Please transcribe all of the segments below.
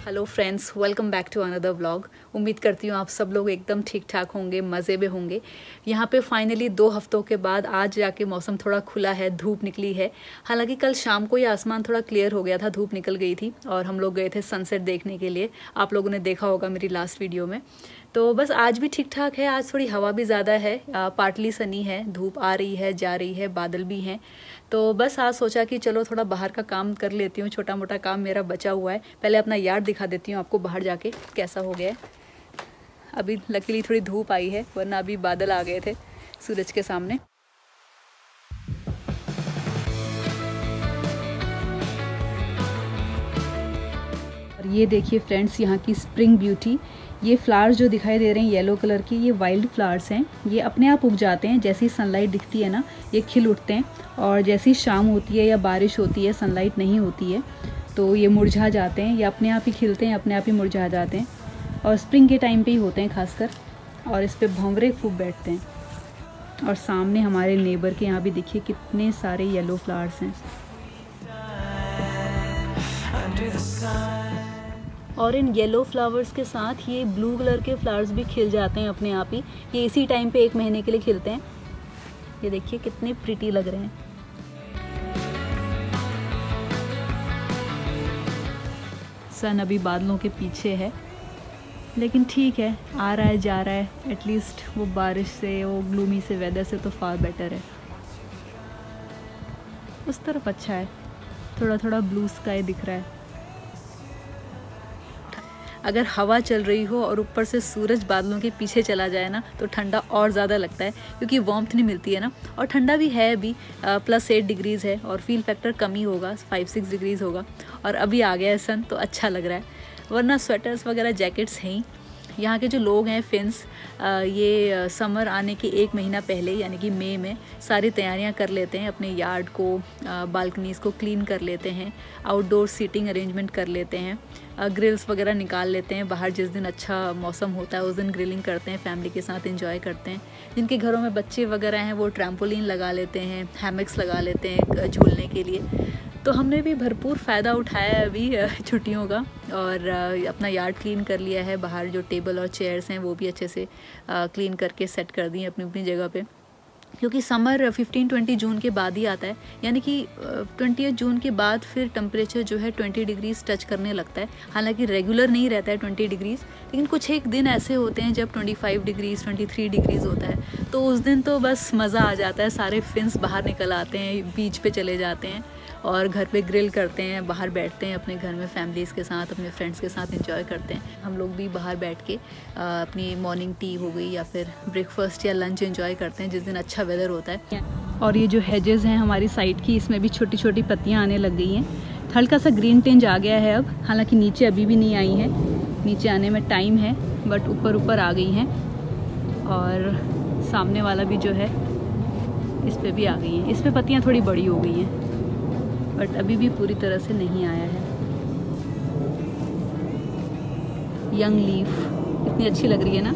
Hello friends, welcome back to another vlog. उम्मीद करती हूँ आप सब लोग एकदम ठीक ठाक होंगे, मज़े में होंगे। यहाँ पे फाइनली 2 हफ्तों के बाद आज जाके मौसम थोड़ा खुला है, धूप निकली है। हालांकि कल शाम को ये आसमान थोड़ा क्लियर हो गया था, धूप निकल गई थी और हम लोग गए थे सनसेट देखने के लिए। आप लोगों ने देखा होगा मेरी लास्ट वीडियो में। तो बस आज भी ठीक ठाक है। आज थोड़ी हवा भी ज़्यादा है, पार्टली सनी है, धूप आ रही है जा रही है, बादल भी हैं। तो बस आज सोचा कि चलो थोड़ा बाहर का काम कर लेती हूँ, छोटा मोटा काम मेरा बचा हुआ है। पहले अपना यार्ड दिखा देती हूँ आपको बाहर जाके कैसा हो गया है। अभी लकीली थोड़ी धूप आई है, वरना अभी बादल आ गए थे सूरज के सामने। और ये देखिए फ्रेंड्स, यहाँ की स्प्रिंग ब्यूटी। ये फ्लावर्स जो दिखाई दे रहे हैं येलो कलर के, ये वाइल्ड फ्लावर्स हैं। ये अपने आप उग जाते हैं, जैसी सनलाइट दिखती है ना ये खिल उठते हैं। और जैसी शाम होती है या बारिश होती है, सनलाइट नहीं होती है, तो ये मुरझा जाते हैं। ये अपने आप ही खिलते हैं, अपने आप ही मुरझा जाते हैं। और स्प्रिंग के टाइम पे ही होते हैं खासकर। और इस पर भंवरे खूब बैठते हैं। और सामने हमारे नेबर के यहाँ भी देखिए कितने सारे येलो फ्लावर्स हैं। और इन येलो फ्लावर्स के साथ ये ब्लू कलर के फ्लावर्स भी खिल जाते हैं अपने आप ही। ये इसी टाइम पे 1 महीने के लिए खिलते हैं। ये देखिए कितने प्रिटी लग रहे हैं। सन अभी बादलों के पीछे है, लेकिन ठीक है, आ रहा है जा रहा है। एटलीस्ट वो बारिश से, वो ग्लूमी से वेदर से तो फार बेटर है। उस तरफ अच्छा है, थोड़ा थोड़ा ब्लू स्काई दिख रहा है। अगर हवा चल रही हो और ऊपर से सूरज बादलों के पीछे चला जाए ना, तो ठंडा और ज़्यादा लगता है, क्योंकि वार्मथ नहीं मिलती है ना। और ठंडा भी है अभी, +8 डिग्रीज़ है और फील फैक्टर कम ही होगा, 5-6 डिग्रीज़ होगा। और अभी आ गया है सन, तो अच्छा लग रहा है। वरना स्वेटर्स वगैरह जैकेट्स हैं ही। यहाँ के जो लोग हैं फिन्स, ये समर आने के 1 महीना पहले यानी कि मई में सारी तैयारियाँ कर लेते हैं। अपने यार्ड को, बालकनीज़ को क्लीन कर लेते हैं, आउटडोर सीटिंग अरेंजमेंट कर लेते हैं, ग्रिल्स वगैरह निकाल लेते हैं। बाहर जिस दिन अच्छा मौसम होता है उस दिन ग्रिलिंग करते हैं, फैमिली के साथ एंजॉय करते हैं। जिनके घरों में बच्चे वगैरह हैं वो ट्रैम्पोलिन लगा लेते हैं, हैमक्स लगा लेते हैं झूलने के लिए। तो हमने भी भरपूर फ़ायदा उठाया है अभी छुट्टियों का, और अपना यार्ड क्लीन कर लिया है। बाहर जो टेबल और चेयर्स हैं वो भी अच्छे से क्लीन करके सेट कर दी हैं अपनी अपनी जगह पे, क्योंकि समर 15-20 जून के बाद ही आता है। यानी कि 20 जून के बाद फिर टेम्परेचर जो है 20 डिग्रीज़ टच करने लगता है। हालांकि रेगुलर नहीं रहता है 20 डिग्रीज़, लेकिन कुछ एक दिन ऐसे होते हैं जब 25 डिग्रीज़ 23 डिग्रीज़ होता है। तो उस दिन तो बस मज़ा आ जाता है। सारे फिन्स बाहर निकल आते हैं, बीच पे चले जाते हैं और घर पे ग्रिल करते हैं, बाहर बैठते हैं अपने घर में फैमिलीज़ के साथ, अपने फ्रेंड्स के साथ एंजॉय करते हैं। हम लोग भी बाहर बैठ के अपनी मॉर्निंग टी हो गई या फिर ब्रेकफास्ट या लंच एंजॉय करते हैं जिस दिन अच्छा वेदर होता है। और ये जो हेजेस हैं हमारी साइड की, इसमें भी छोटी छोटी पत्तियाँ आने लग गई हैं। हल्का सा ग्रीन टिंज आ गया है अब। हालांकि नीचे अभी भी नहीं आई हैं, नीचे आने में टाइम है, बट ऊपर ऊपर आ गई हैं। और सामने वाला भी जो है इस पर भी आ गई हैं। इस पर पत्तियाँ थोड़ी बड़ी हो गई हैं, बट अभी भी पूरी तरह से नहीं आया है। यंग लीफ कितनी अच्छी लग रही है ना।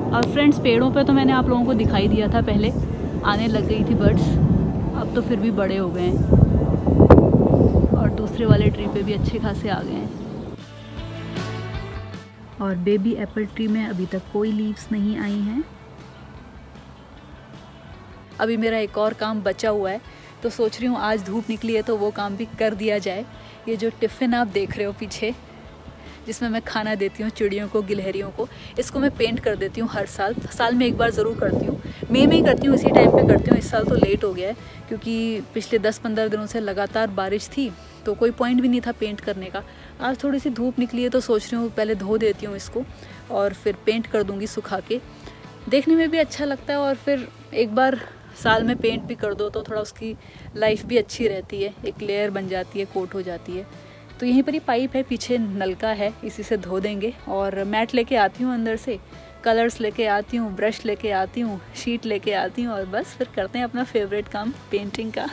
और फ्रेंड्स, पेड़ों पे तो मैंने आप लोगों को दिखाई दिया था पहले, आने लग गई थी बर्ड्स। अब तो फिर भी बड़े हो गए हैं और दूसरे वाले ट्री पे भी अच्छे खासे आ गए हैं। और बेबी एप्पल ट्री में अभी तक कोई लीव्स नहीं आई हैं। अभी मेरा एक और काम बचा हुआ है, तो सोच रही हूँ आज धूप निकली है तो वो काम भी कर दिया जाए। ये जो टिफ़िन आप देख रहे हो पीछे, जिसमें मैं खाना देती हूँ चिड़ियों को, गिलहरियों को, इसको मैं पेंट कर देती हूँ हर साल में एक बार ज़रूर करती हूँ। मई में ही करती हूँ, इसी टाइम पे करती हूँ। इस साल तो लेट हो गया है क्योंकि पिछले 10-15 दिनों से लगातार बारिश थी, तो कोई पॉइंट भी नहीं था पेंट करने का। आज थोड़ी सी धूप निकली है तो सोच रही हूँ पहले धो देती हूँ इसको और फिर पेंट कर दूँगी सुखा के। देखने में भी अच्छा लगता है और फिर एक बार साल में पेंट भी कर दो तो थोड़ा उसकी लाइफ भी अच्छी रहती है, एक लेयर बन जाती है, कोट हो जाती है। तो यहीं पर ही पाइप है, पीछे नलका है, इसी से धो देंगे। और मैट लेके आती हूँ अंदर से, कलर्स लेके आती हूँ, ब्रश लेके आती हूँ, शीट लेके आती हूँ और बस फिर करते हैं अपना फेवरेट काम पेंटिंग का।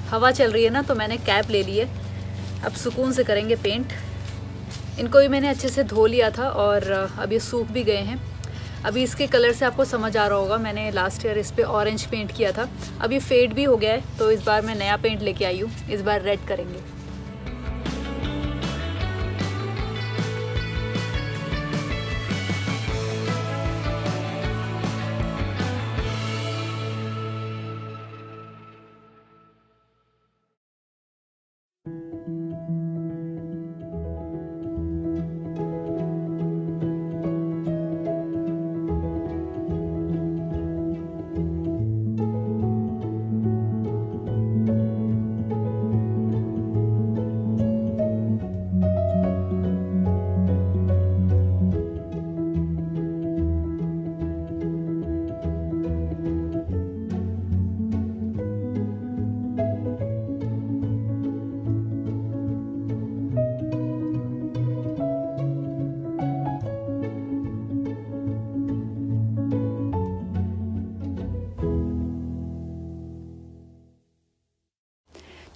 हवा चल रही है ना, तो मैंने कैप ले ली है। अब सुकून से करेंगे पेंट। इनको भी मैंने अच्छे से धो लिया था और अब ये सूख भी गए हैं। अभी इसके कलर से आपको समझ आ रहा होगा, मैंने लास्ट ईयर इस पे ऑरेंज पेंट किया था। अब ये फेड भी हो गया है, तो इस बार मैं नया पेंट लेके आई हूँ। इस बार रेड करेंगे।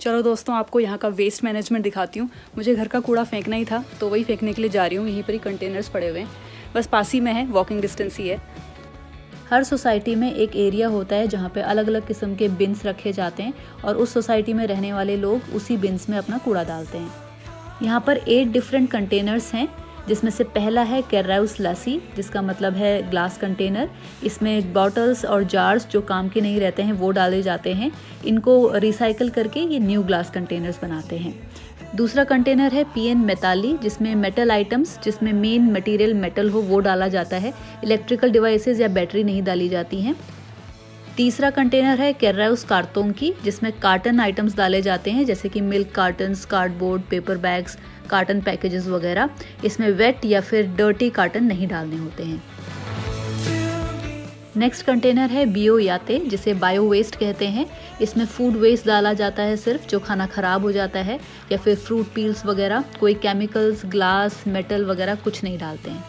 चलो दोस्तों, आपको यहाँ का वेस्ट मैनेजमेंट दिखाती हूँ। मुझे घर का कूड़ा फेंकना ही था, तो वही फेंकने के लिए जा रही हूँ। यहीं पर ही कंटेनर्स पड़े हुए हैं, बस पास ही में है, वॉकिंग डिस्टेंस ही है। हर सोसाइटी में एक एरिया होता है जहाँ पे अलग अलग किस्म के बिन्स रखे जाते हैं और उस सोसाइटी में रहने वाले लोग उसी बिन्स में अपना कूड़ा डालते हैं। यहाँ पर 8 डिफरेंट कंटेनर्स हैं, जिसमें से पहला है कैराउस लासी, जिसका मतलब है ग्लास कंटेनर। इसमें बॉटल्स और जार्स जो काम के नहीं रहते हैं वो डाले जाते हैं। इनको रिसाइकल करके ये न्यू ग्लास कंटेनर्स बनाते हैं। दूसरा कंटेनर है पीएन मेटाली, जिसमें मेटल आइटम्स जिसमें मेन मटेरियल मेटल हो वो डाला जाता है। इलेक्ट्रिकल डिवाइसेस या बैटरी नहीं डाली जाती हैं। तीसरा कंटेनर है कैराउस कार्टोंकी, जिसमें कार्टन आइटम्स डाले जाते हैं, जैसे कि milk cottons, cardboard, paper bags, carton packages वगैरह। इसमें वेट या फिर डर्टी कार्टन नहीं डालने होते हैं। नेक्स्ट कंटेनर है बियो याते, जिसे बायो वेस्ट कहते हैं। इसमें फूड वेस्ट डाला जाता है, सिर्फ जो खाना ख़राब हो जाता है, या फिर फ्रूट पील्स वगैरह। कोई केमिकल्स, ग्लास, मेटल वगैरह कुछ नहीं डालते हैं।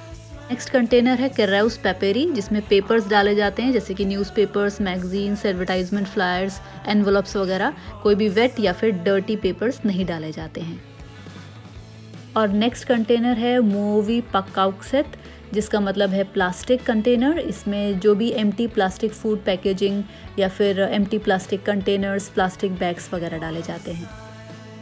नेक्स्ट कंटेनर है कैराउस पेपेरी, जिसमें पेपर्स डाले जाते हैं, जैसे कि newspapers, magazines, advertisement flyers, envelopes वगैरह। कोई भी वेट या फिर डर्टी पेपर्स नहीं डाले जाते हैं। और नेक्स्ट कंटेनर है मूवी पकाउक्सेट, जिसका मतलब है प्लास्टिक कंटेनर। इसमें जो भी एम्प्टी प्लास्टिक फूड पैकेजिंग या फिर empty plastic containers, plastic bags वगैरह डाले जाते हैं।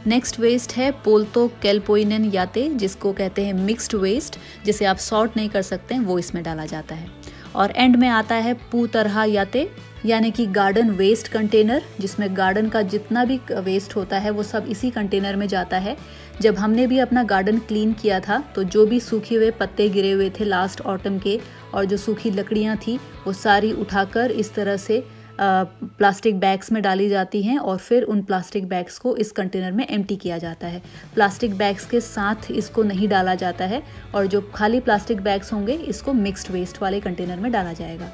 नेक्स्ट वेस्ट है पोल्तो कैल्पोइनन याते, जिसको कहते हैं मिक्स्ड वेस्ट, जिसे आप सॉर्ट नहीं कर सकते हैं, वो इसमें डाला जाता है। और एंड में आता है पू तरहा याते, यानी कि गार्डन वेस्ट कंटेनर, जिसमें गार्डन का जितना भी वेस्ट होता है वो सब इसी कंटेनर में जाता है। जब हमने भी अपना गार्डन क्लीन किया था, तो जो भी सूखे हुए पत्ते गिरे हुए थे लास्ट ऑटम के और जो सूखी लकड़ियाँ थी, वो सारी उठाकर इस तरह से प्लास्टिक बैग्स में डाली जाती हैं और फिर उन प्लास्टिक बैग्स को इस कंटेनर में एम्प्टी किया जाता है। प्लास्टिक बैग्स के साथ इसको नहीं डाला जाता है और जो खाली प्लास्टिक बैग्स होंगे इसको मिक्स्ड वेस्ट वाले कंटेनर में डाला जाएगा।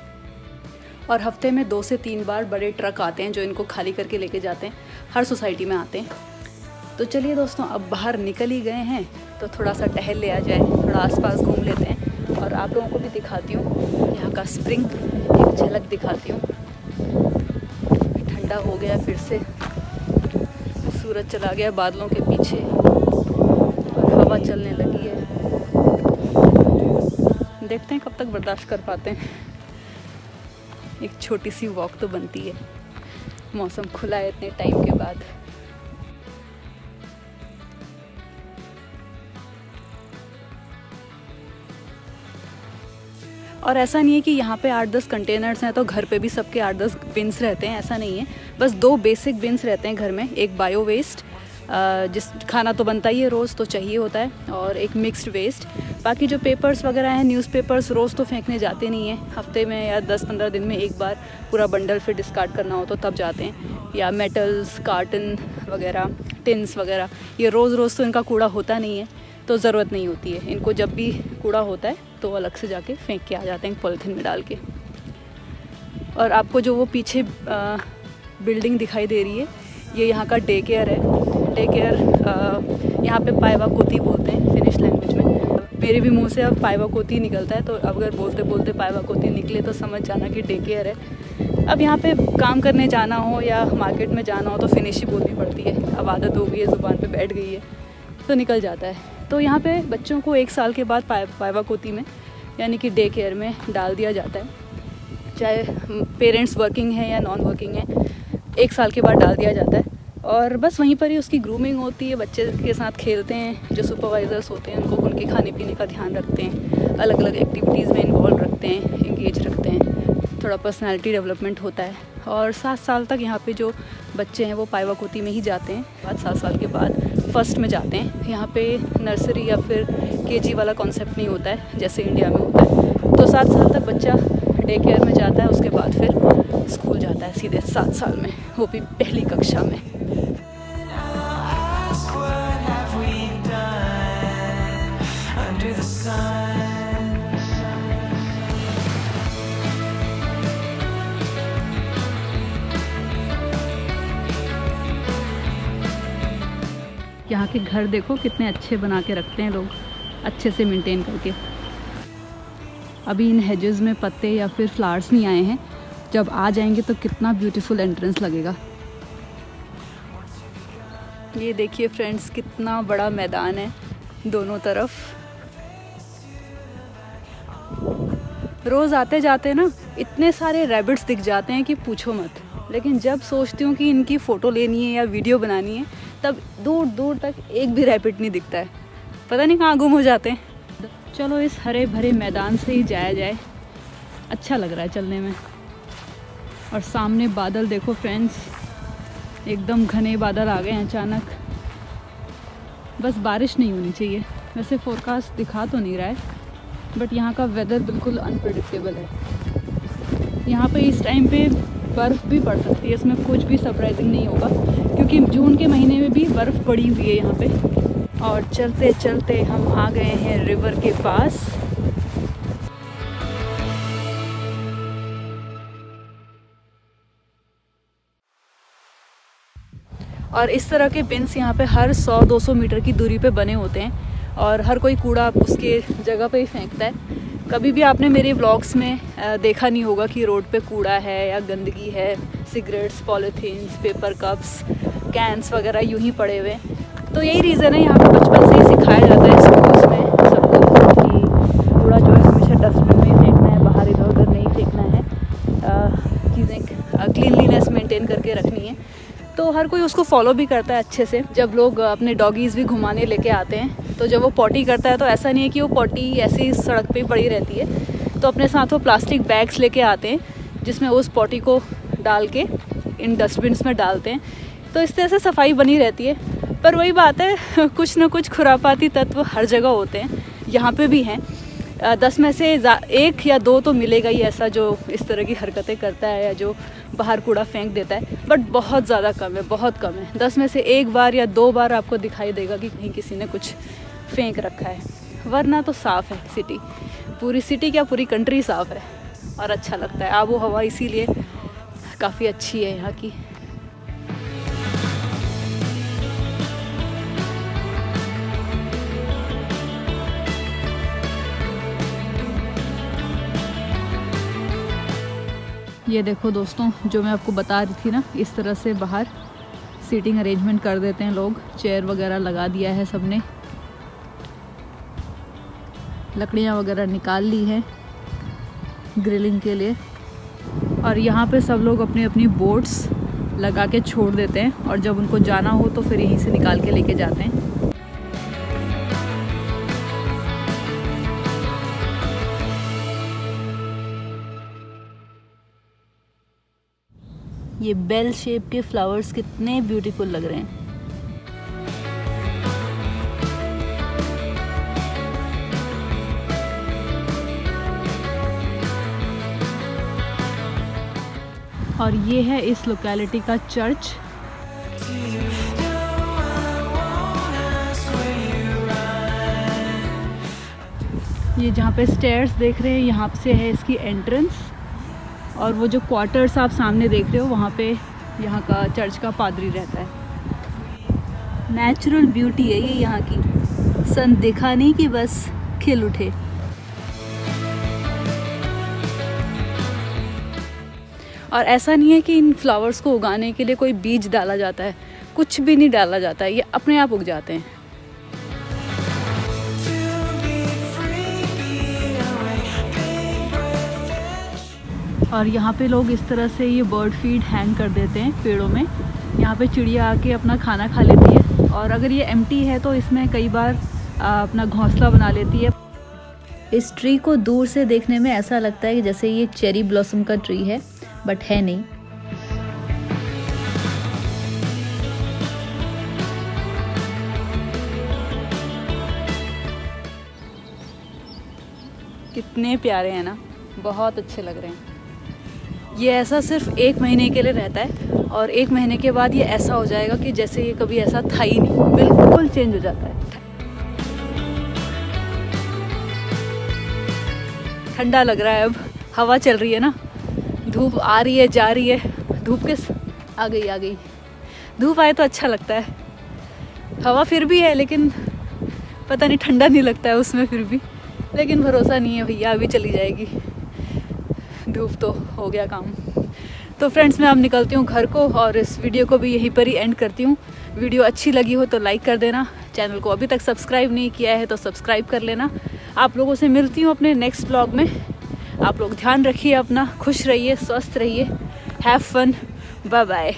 और हफ्ते में 2 से 3 बार बड़े ट्रक आते हैं जो इनको खाली करके लेके जाते हैं। हर सोसाइटी में आते हैं। तो चलिए दोस्तों, अब बाहर निकल ही गए हैं तो थोड़ा सा टहल लिया जाए, थोड़ा आसपास घूम लेते हैं और आप लोगों को भी दिखाती हूँ यहाँ का स्प्रिंग, एक झलक दिखाती हूँ। ठंडा हो गया फिर से, सूरज चला गया बादलों के पीछे और हवा चलने लगी है। देखते हैं कब तक बर्दाश्त कर पाते हैं। एक छोटी सी वॉक तो बनती है, मौसम खुला है इतने टाइम के बाद। और ऐसा नहीं है कि यहाँ पे 8-10 कंटेनर्स हैं तो घर पे भी सबके 8-10 बिन्स रहते हैं, ऐसा नहीं है। बस 2 बेसिक बिन्स रहते हैं घर में, एक बायो वेस्ट जिस खाना तो बनता ही है रोज़, तो चाहिए होता है, और एक मिक्स्ड वेस्ट। बाकी जो पेपर्स वगैरह हैं, न्यूज़पेपर्स, रोज़ तो फेंकने जाते नहीं हैं, हफ्ते में या 10-15 दिन में एक बार पूरा बंडल फिर डिस्कार्ड करना हो तो तब जाते हैं। या मेटल्स, कार्टन वगैरह, टिन्स वगैरह, ये रोज़ तो इनका कूड़ा होता नहीं है, तो ज़रूरत नहीं होती है इनको। जब भी कूड़ा होता है तो अलग से जाके फेंक के आ जाते हैं पॉलीथीन में डाल के। और आपको जो वो पीछे बिल्डिंग दिखाई दे रही है, ये यहाँ का डे केयर है। डे केयर यहाँ पे पायवा कोती बोलते हैं फिनिश लैंग्वेज में। मेरे भी मुंह से अब पाइवाकोती निकलता है, तो अगर बोलते बोलते पाइवाकोती निकले तो समझ जाना कि डे केयर है। अब यहाँ पे काम करने जाना हो या मार्केट में जाना हो तो फिनिश ही बोलनी पड़ती है। अब आदत हो गई है, ज़ुबान पे बैठ गई है तो निकल जाता है। तो यहाँ पे बच्चों को 1 साल के बाद पाइवाकोती में यानी कि डे केयर में डाल दिया जाता है, चाहे पेरेंट्स वर्किंग हैं या नॉन वर्किंग हैं, 1 साल के बाद डाल दिया जाता है। और बस वहीं पर ही उसकी ग्रूमिंग होती है, बच्चे के साथ खेलते हैं, जो सुपरवाइज़र्स होते हैं उनको उनके खाने पीने का ध्यान रखते हैं, अलग अलग एक्टिविटीज़ में इन्वॉल्व रखते हैं, इंगेज रखते हैं, थोड़ा पर्सनालिटी डेवलपमेंट होता है। और 7 साल तक यहाँ पे जो बच्चे हैं वो पाइवाकोती में ही जाते हैं। बाद 7 साल के बाद फर्स्ट में जाते हैं। यहाँ पे नर्सरी या फिर केजी वाला कॉन्सेप्ट नहीं होता है जैसे इंडिया में होता है। तो 7 साल तक बच्चा डे केयर में जाता है, उसके बाद फिर स्कूल जाता है सीधे 7 साल में, वो भी पहली कक्षा में। यहाँ के घर देखो कितने अच्छे बना के रखते हैं लोग, अच्छे से मेंटेन करके। अभी इन हेजेस में पत्ते या फिर फ्लावर्स नहीं आए हैं, जब आ जाएंगे तो कितना ब्यूटीफुल एंट्रेंस लगेगा। ये देखिए फ्रेंड्स, कितना बड़ा मैदान है दोनों तरफ। रोज़ आते जाते ना इतने सारे रैबिट्स दिख जाते हैं कि पूछो मत। लेकिन जब सोचती हूँ कि इनकी फ़ोटो लेनी है या वीडियो बनानी है, तब दूर दूर तक एक भी रैबिट नहीं दिखता है, पता नहीं कहाँ गुम हो जाते हैं। चलो इस हरे भरे मैदान से ही जाया जाए, अच्छा लग रहा है चलने में। और सामने बादल देखो फ्रेंड्स, एकदम घने बादल आ गए हैं अचानक। बस बारिश नहीं होनी चाहिए, वैसे फोरकास्ट दिखा तो नहीं रहा है, बट यहाँ का वेदर बिल्कुल अनप्रेडिक्टेबल है। यहाँ पे इस टाइम पे बर्फ़ भी पड़ सकती है, इसमें कुछ भी सरप्राइजिंग नहीं होगा, क्योंकि जून के महीने में भी बर्फ़ पड़ी हुई है यहाँ पे। और चलते चलते हम आ गए हैं रिवर के पास। और इस तरह के बिन्स यहाँ पे हर 100-200 मीटर की दूरी पे बने होते हैं, और हर कोई कूड़ा उसके जगह पे ही फेंकता है। कभी भी आपने मेरे व्लॉग्स में देखा नहीं होगा कि रोड पे कूड़ा है या गंदगी है, cigarettes, polythenes, paper cups, cans वगैरह यूं ही पड़े हुए। तो यही रीज़न है, यहाँ पे बचपन से ही सिखाया जाता है स्कूल्स में सबको कि कूड़ा जो है हमेशा डस्टबिन में ही फेंकना है, बाहर इधर उधर नहीं फेंकना है, चीज़ें क्लीनलीनेस मेंटेन करके रखनी है। तो हर कोई उसको फॉलो भी करता है अच्छे से। जब लोग अपने डॉगीज़ भी घुमाने लेके आते हैं, तो जब वो पॉटी करता है तो ऐसा नहीं है कि वो पॉटी ऐसे ही सड़क पे पड़ी रहती है, तो अपने साथ वो प्लास्टिक बैग्स लेके आते हैं जिसमें उस पॉटी को डाल के इन डस्टबिन्स में डालते हैं। तो इस तरह से सफाई बनी रहती है। पर वही बात है, कुछ ना कुछ खुरापाती तत्व हर जगह होते हैं, यहाँ पे भी हैं। 10 में से 1 या 2 तो मिलेगा ही ऐसा जो इस तरह की हरकतें करता है या जो बाहर कूड़ा फेंक देता है, बट बहुत ज़्यादा कम है, बहुत कम है। 10 में से 1 बार या 2 बार आपको दिखाई देगा कि कहीं किसी ने कुछ फेंक रखा है, वरना तो साफ़ है सिटी। पूरी सिटी क्या, पूरी कंट्री साफ़ है और अच्छा लगता है। आबो हवा इसीलिए काफ़ी अच्छी है यहाँ की। ये देखो दोस्तों, जो मैं आपको बता रही थी ना, इस तरह से बाहर सीटिंग अरेंजमेंट कर देते हैं लोग, चेयर वगैरह लगा दिया है सबने, लकड़ियाँ वगैरह निकाल ली है ग्रिलिंग के लिए। और यहाँ पे सब लोग अपनी अपनी बोट्स लगा के छोड़ देते हैं, और जब उनको जाना हो तो फिर यहीं से निकाल के लेके जाते हैं। ये बेल शेप के फ्लावर्स कितने ब्यूटीफुल लग रहे हैं। और ये है इस लोकेलिटी का चर्च। ये जहाँ पे स्टेयर्स देख रहे हैं, यहाँ से है इसकी एंट्रेंस। और वो जो क्वार्टर्स आप सामने देख रहे हो, वहाँ पे यहाँ का चर्च का पादरी रहता है। नेचुरल ब्यूटी है ये यहाँ की, सन दिखा नहीं कि बस खिल उठे। और ऐसा नहीं है कि इन फ्लावर्स को उगाने के लिए कोई बीज डाला जाता है, कुछ भी नहीं डाला जाता है, ये अपने आप उग जाते हैं। और यहाँ पे लोग इस तरह से ये बर्ड फीड हैंग कर देते हैं पेड़ों में। यहाँ पे चिड़िया आके अपना खाना खा लेती है, और अगर ये एम्प्टी है तो इसमें कई बार अपना घोंसला बना लेती है। इस ट्री को दूर से देखने में ऐसा लगता है कि जैसे ये चेरी ब्लॉसम का ट्री है, बट है नहीं। कितने प्यारे हैं ना, बहुत अच्छे लग रहे हैं। ये ऐसा सिर्फ 1 महीने के लिए रहता है, और 1 महीने के बाद ये ऐसा हो जाएगा कि जैसे ये कभी ऐसा था ही नहीं, बिल्कुल चेंज हो जाता है। ठंडा लग रहा है, अब हवा चल रही है ना, धूप आ रही है जा रही है, धूप के आ गई। धूप आए तो अच्छा लगता है। हवा फिर भी है, लेकिन पता नहीं ठंडा नहीं लगता है उसमें फिर भी, लेकिन भरोसा नहीं है भैया, अभी चली जाएगी धूप तो हो गया काम। तो फ्रेंड्स, मैं अब निकलती हूँ घर को, और इस वीडियो को भी यहीं पर ही एंड करती हूँ। वीडियो अच्छी लगी हो तो लाइक कर देना, चैनल को अभी तक सब्सक्राइब नहीं किया है तो सब्सक्राइब कर लेना। आप लोगों से मिलती हूँ अपने नेक्स्ट ब्लॉग में। आप लोग ध्यान रखिए अपना, खुश रहिए, स्वस्थ रहिए, हैव फन, बाय बाय।